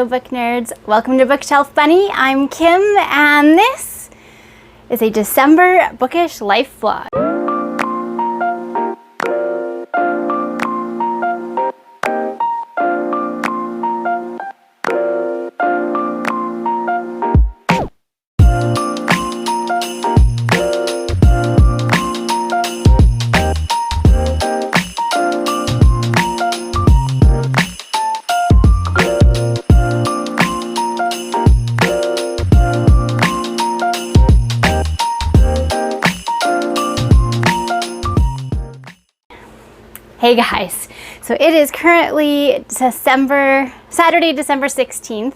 Hello book nerds, welcome to Bookshelf Bunny. I'm Kim and this is a December Bookish life vlog. Hey guys, so it is currently Saturday, December 16th.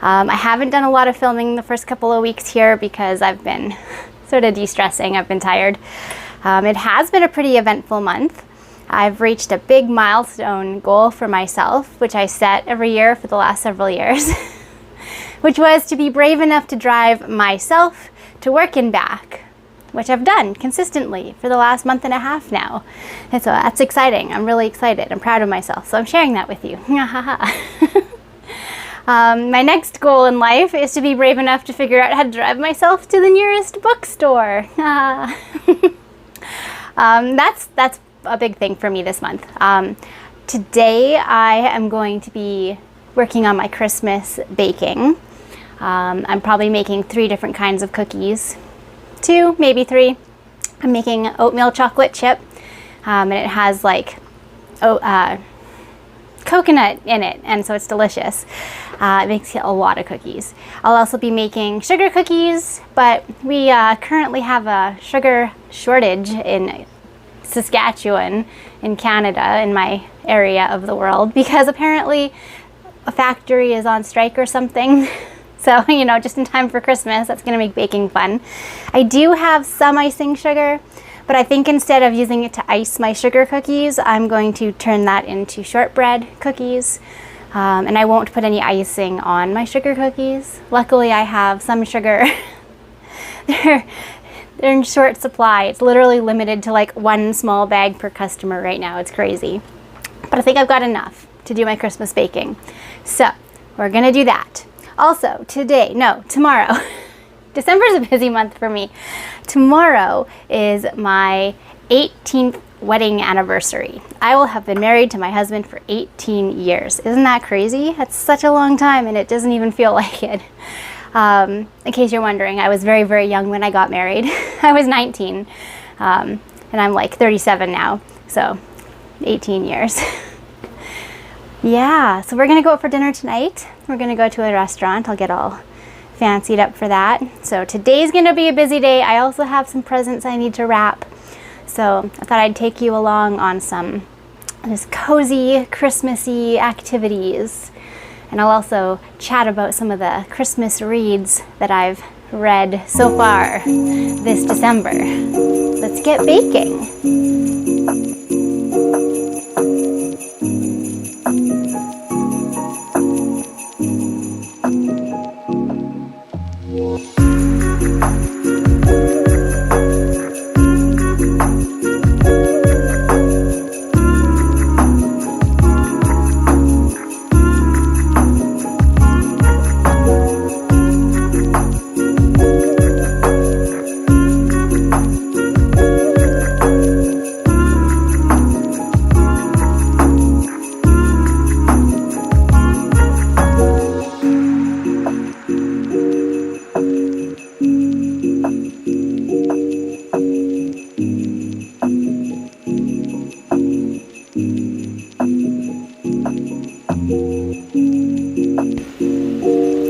I haven't done a lot of filming the first couple of weeks here because I've been sort of de-stressing. I've been tired. It has been a pretty eventful month. I've reached a big milestone goal for myself, which I set every year for the last several years, which was to be brave enough to drive myself to work and back, which I've done consistently for the last month and a half now. And so that's exciting. I'm really excited. I'm proud of myself. So I'm sharing that with you. My next goal in life is to be brave enough to figure out how to drive myself to the nearest bookstore. That's a big thing for me this month. Today I am going to be working on my Christmas baking. I'm probably making 3 different kinds of cookies. 2, maybe 3. I'm making oatmeal chocolate chip, and it has like coconut in it, and so it's delicious. It makes a lot of cookies. I'll also be making sugar cookies, but we currently have a sugar shortage in Saskatchewan in Canada, in my area of the world, because apparently a factory is on strike or something. So, you know, just in time for Christmas, that's going to make baking fun. I do have some icing sugar, but I think instead of using it to ice my sugar cookies, I'm going to turn that into shortbread cookies. And I won't put any icing on my sugar cookies. Luckily, I have some sugar. They're in short supply. It's literally limited to like 1 small bag per customer right now. It's crazy. But I think I've got enough to do my Christmas baking. So, we're going to do that. Also, tomorrow, December's a busy month for me. Tomorrow is my 18th wedding anniversary. I will have been married to my husband for 18 years. Isn't that crazy? That's such a long time and it doesn't even feel like it. In case you're wondering, I was very, very young when I got married. I was 19, and I'm like 37 now, so 18 years. Yeah, so we're gonna go out for dinner tonight. We're gonna go to a restaurant. I'll get all fancied up for that. So today's gonna be a busy day. I also have some presents I need to wrap. So I thought I'd take you along on some just cozy, Christmassy activities. And I'll also chat about some of the Christmas reads that I've read so far this December. Let's get baking.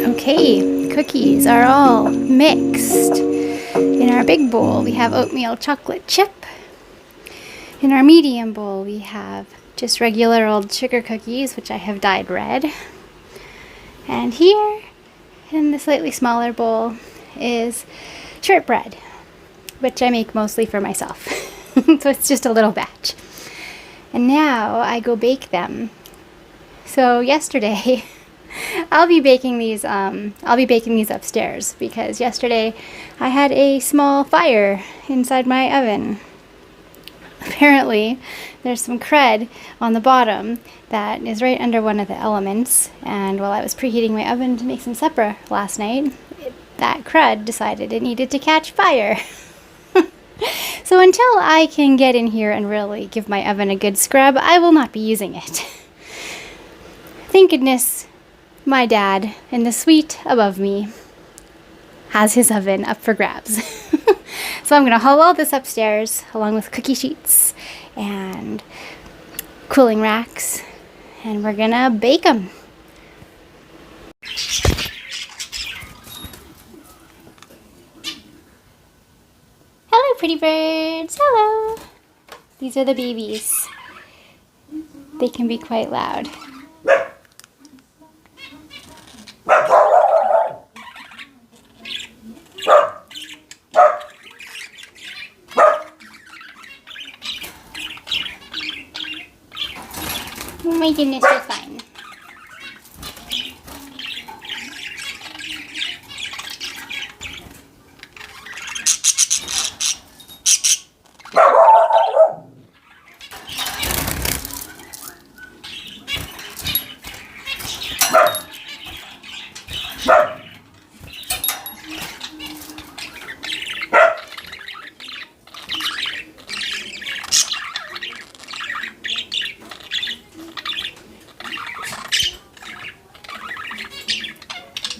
Okay, cookies are all mixed. In our big bowl, we have oatmeal chocolate chip. In our medium bowl, we have just regular old sugar cookies, which I have dyed red. And here, in the slightly smaller bowl, is shortbread, which I make mostly for myself. So it's just a little batch. And now I go bake them. So yesterday, I'll be baking these upstairs because yesterday I had a small fire inside my oven. Apparently, there's some crud on the bottom that is right under one of the elements, and while I was preheating my oven to make some supper last night, that crud decided it needed to catch fire. So until I can get in here and really give my oven a good scrub, I will not be using it. Thank goodness my dad in the suite above me has his oven up for grabs. So I'm going to haul all this upstairs along with cookie sheets and cooling racks, and we're going to bake them. Hello, pretty birds. Hello. These are the babies. They can be quite loud. Oh my goodness, they're fine.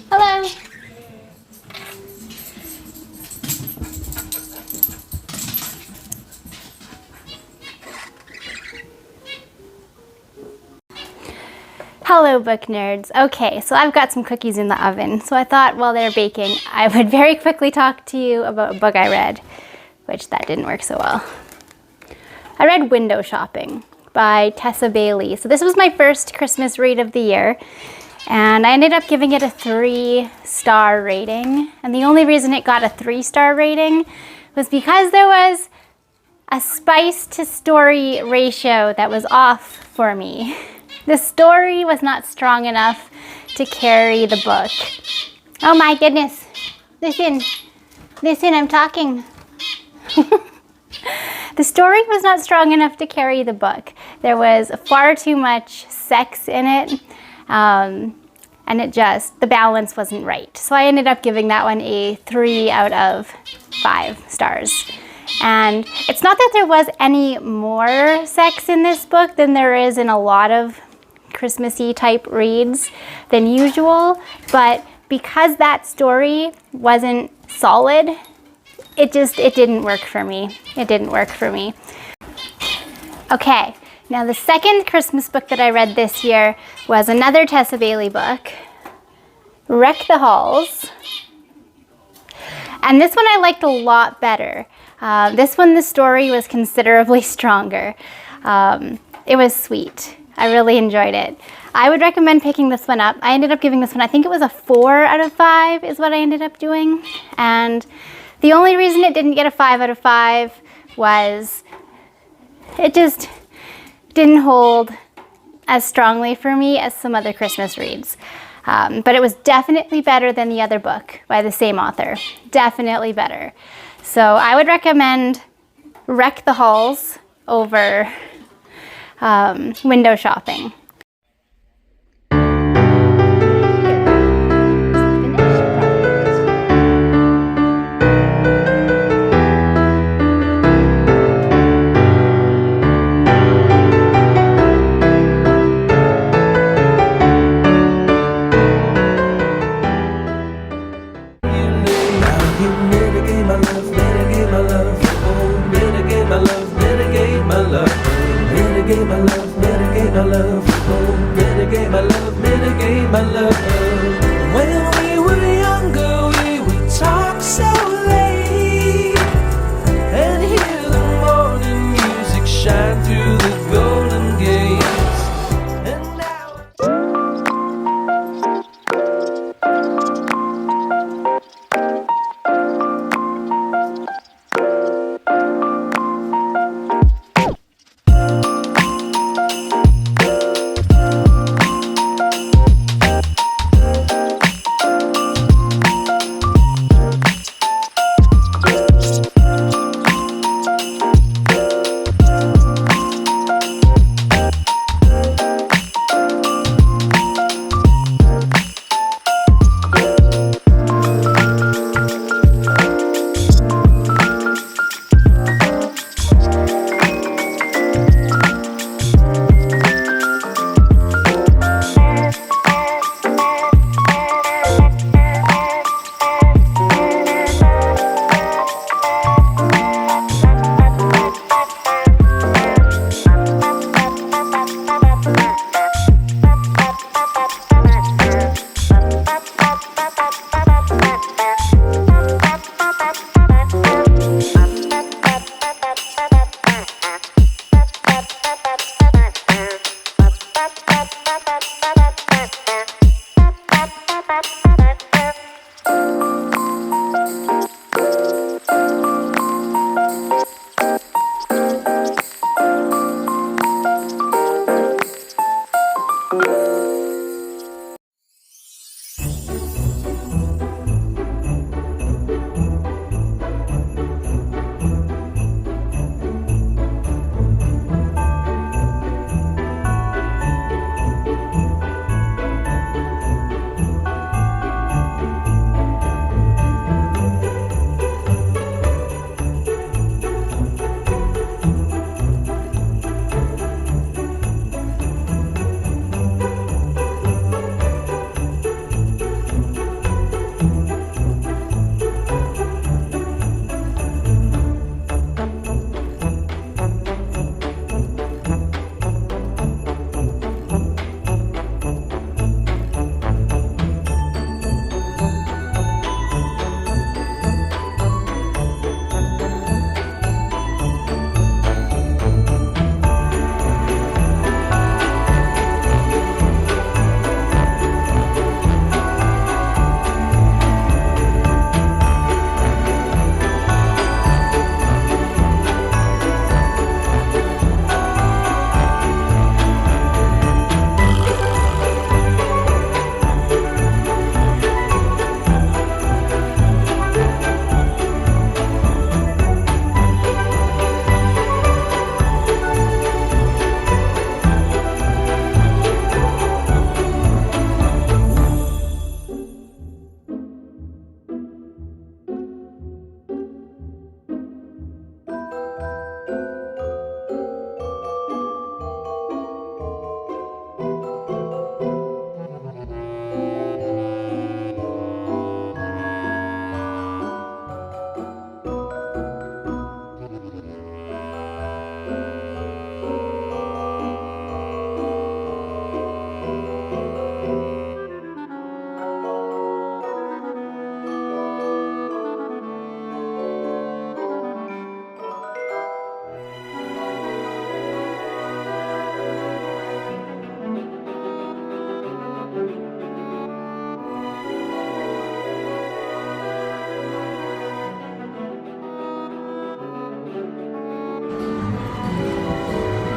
Hello. Hello, book nerds. Okay, so I've got some cookies in the oven, so I thought while they're baking, I would very quickly talk to you about a book I read, which that didn't work so well. I read Window Shopping by Tessa Bailey. So this was my first Christmas read of the year, and I ended up giving it a 3-star rating. And the only reason it got a 3-star rating was because there was a spice to story ratio that was off for me. The story was not strong enough to carry the book. Oh my goodness. Listen, I'm talking. The story was not strong enough to carry the book. There was far too much sex in it, and the balance wasn't right. So I ended up giving that one a 3 out of 5 stars. And it's not that there was any more sex in this book than there is in a lot of Christmassy type reads than usual, but because that story wasn't solid, it didn't work for me. It didn't work for me. Okay, now the second Christmas book that I read this year was another Tessa Bailey book, Wreck the Halls. And this one I liked a lot better. This one, the story was considerably stronger. It was sweet. I really enjoyed it. I would recommend picking this one up. I ended up giving this one, I think it was a 4 out of 5 is what I ended up doing. And the only reason it didn't get a 5 out of 5 was it just didn't hold as strongly for me as some other Christmas reads. But it was definitely better than the other book by the same author. Definitely better. So I would recommend Wreck the Halls over Window Shopping.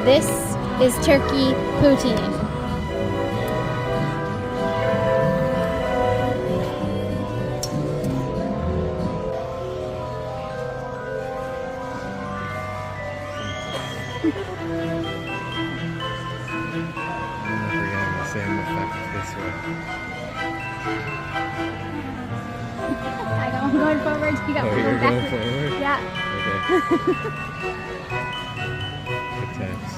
This is turkey poutine. Same effect this way. I got one going forward, you got Oh, one you're going going back. forward? Yeah. Okay. Good times.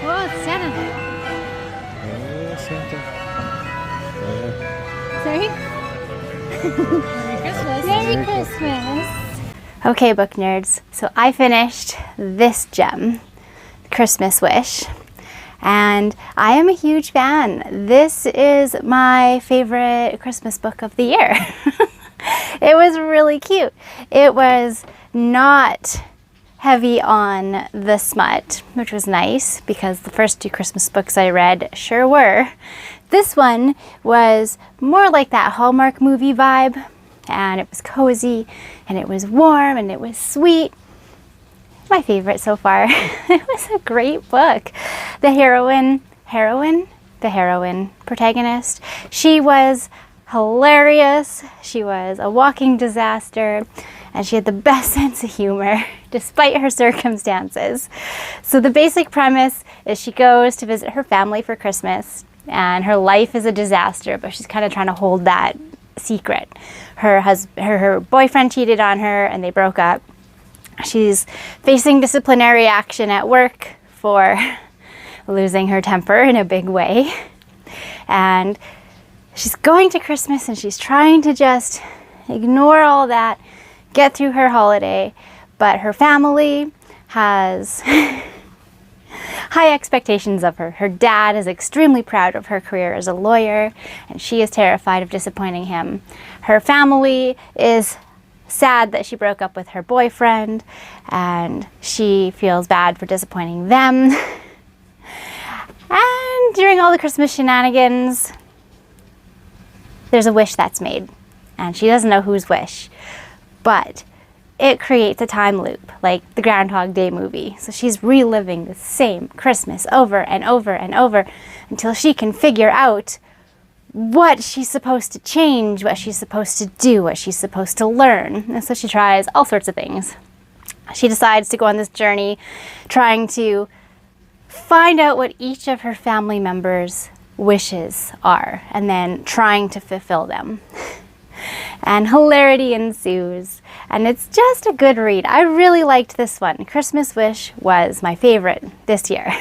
Whoa, it's Santa. Oh, Santa. Sorry? Merry Christmas. Merry Christmas. Okay, book nerds. So I finished this gem, Christmas Wish, and I am a huge fan. This is my favorite Christmas book of the year. It was really cute. It was not heavy on the smut, which was nice because the first two Christmas books I read sure were. This one was more like that Hallmark movie vibe, and it was cozy and it was warm and it was sweet. My favorite so far. It was a great book. The heroine, protagonist, she was hilarious. She was a walking disaster, and she had the best sense of humor despite her circumstances. So the basic premise is she goes to visit her family for Christmas, and her life is a disaster, but she's kind of trying to hold that secret. Her boyfriend cheated on her and they broke up. She's facing disciplinary action at work for losing her temper in a big way. And she's going to Christmas and she's trying to just ignore all that, get through her holiday, but her family has high expectations of her. Her dad is extremely proud of her career as a lawyer, and she is terrified of disappointing him. Her family is sad that she broke up with her boyfriend, and she feels bad for disappointing them. all the Christmas shenanigans, there's a wish that's made. And she doesn't know whose wish. But it creates a time loop, like the Groundhog Day movie. So she's reliving the same Christmas over and over and over until she can figure out what she's supposed to change, what she's supposed to do, what she's supposed to learn. And so she tries all sorts of things. She decides to go on this journey trying to find out what each of her family members' wishes are and then trying to fulfill them. And hilarity ensues. And it's just a good read. I really liked this one. Christmas Wish was my favorite this year.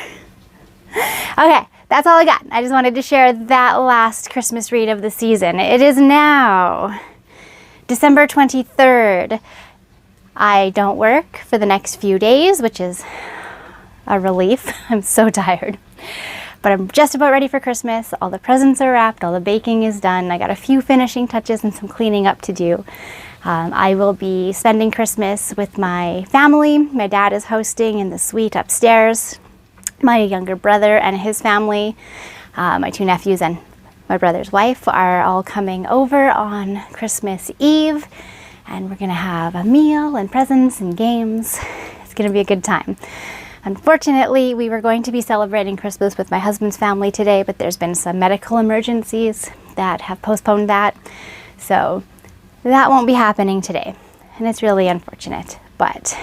Okay, that's all I got. I just wanted to share that last Christmas read of the season. It is now December 23rd. I don't work for the next few days, which is a relief. I'm so tired. But I'm just about ready for Christmas. All the presents are wrapped, all the baking is done. I got a few finishing touches and some cleaning up to do. I will be spending Christmas with my family. My dad is hosting in the suite upstairs. My younger brother and his family, my 2 nephews and my brother's wife are all coming over on Christmas Eve. And we're gonna have a meal and presents and games. It's gonna be a good time. Unfortunately, we were going to be celebrating Christmas with my husband's family today, but there's been some medical emergencies that have postponed that. So that won't be happening today. And it's really unfortunate, but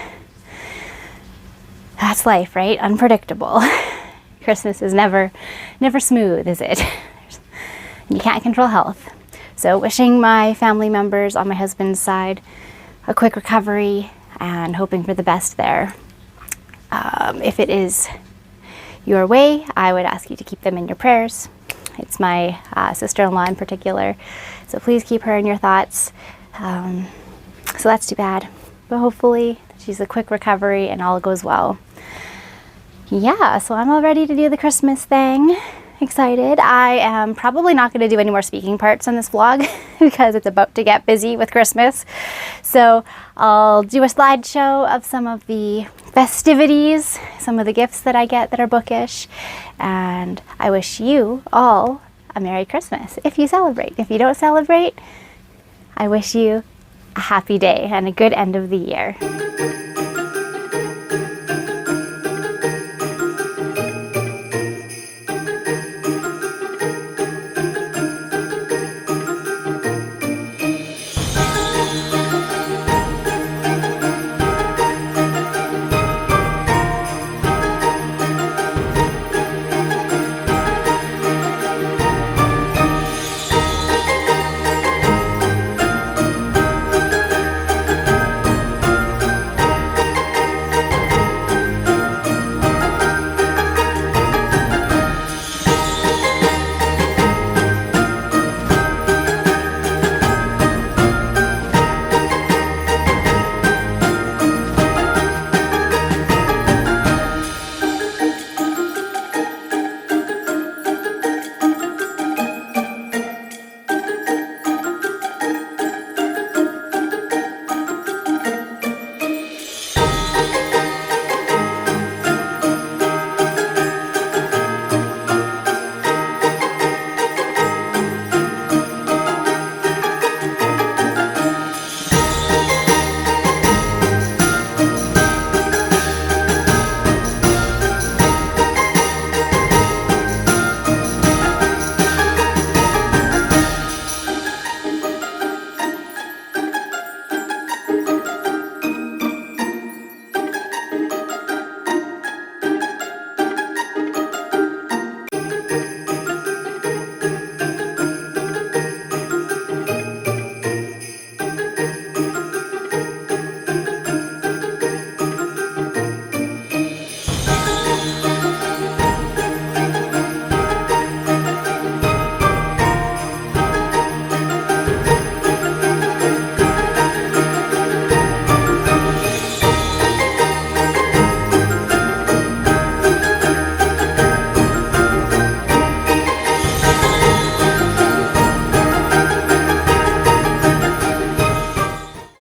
that's life, right? Unpredictable. Christmas is never smooth, is it? You can't control health. So wishing my family members on my husband's side a quick recovery and hoping for the best there. If it is your way, I would ask you to keep them in your prayers. It's my sister-in-law in particular, so please keep her in your thoughts. So that's too bad, but hopefully she's a quick recovery and all goes well. Yeah, so I'm all ready to do the Christmas thing. Excited. I am probably not going to do any more speaking parts on this vlog because it's about to get busy with Christmas. So I'll do a slideshow of some of the festivities, some of the gifts that I get that are bookish, and I wish you all a Merry Christmas if you celebrate. If you don't celebrate, I wish you a happy day and a good end of the year.